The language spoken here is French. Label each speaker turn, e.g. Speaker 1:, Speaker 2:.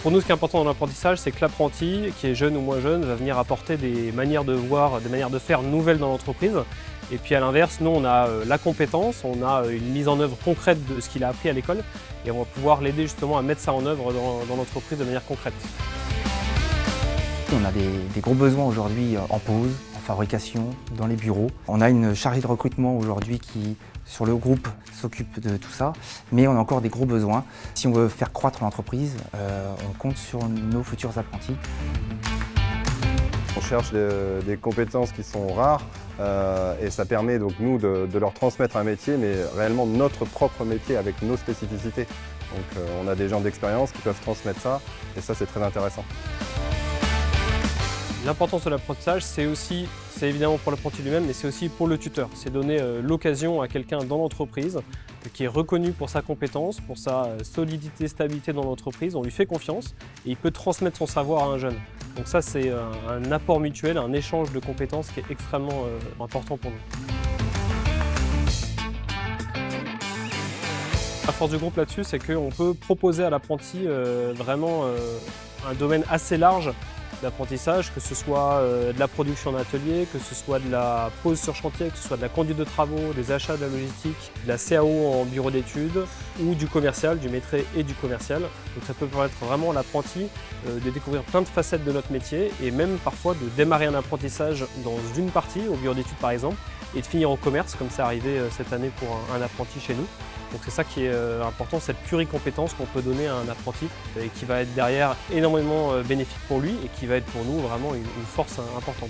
Speaker 1: Pour nous, ce qui est important dans l'apprentissage, c'est que l'apprenti, qui est jeune ou moins jeune, va venir apporter des manières de voir, des manières de faire nouvelles dans l'entreprise. Et puis à l'inverse, nous, on a la compétence, on a une mise en œuvre concrète de ce qu'il a appris à l'école et on va pouvoir l'aider justement à mettre ça en œuvre dans l'entreprise de manière concrète.
Speaker 2: On a des gros besoins aujourd'hui en pause, en fabrication, dans les bureaux. On a une chargée de recrutement aujourd'hui qui, sur le groupe, s'occupe de tout ça, mais on a encore des gros besoins. Si on veut faire croître l'entreprise, on compte sur nos futurs apprentis.
Speaker 3: On cherche des compétences qui sont rares et ça permet donc nous de leur transmettre un métier, mais réellement notre propre métier avec nos spécificités. Donc on a des gens d'expérience qui peuvent transmettre ça et ça c'est très intéressant.
Speaker 1: L'importance de l'apprentissage, c'est évidemment pour l'apprenti lui-même, mais c'est aussi pour le tuteur. C'est donner l'occasion à quelqu'un dans l'entreprise qui est reconnu pour sa compétence, pour sa solidité, stabilité dans l'entreprise. On lui fait confiance et il peut transmettre son savoir à un jeune. Donc ça, c'est un apport mutuel, un échange de compétences qui est extrêmement important pour nous. La force du groupe là-dessus, c'est qu'on peut proposer à l'apprenti vraiment un domaine assez large d'apprentissage, que ce soit de la production d'atelier, que ce soit de la pose sur chantier, que ce soit de la conduite de travaux, des achats, de la logistique, de la CAO en bureau d'études ou du commercial, du maîtrise et du commercial. Donc ça peut permettre vraiment à l'apprenti de découvrir plein de facettes de notre métier et même parfois de démarrer un apprentissage dans une partie, au bureau d'études par exemple, et de finir au commerce, comme c'est arrivé cette année pour un apprenti chez nous. Donc c'est ça qui est important, cette pluricompétence qu'on peut donner à un apprenti et qui va être derrière énormément bénéfique pour lui et qui va être pour nous vraiment une force importante.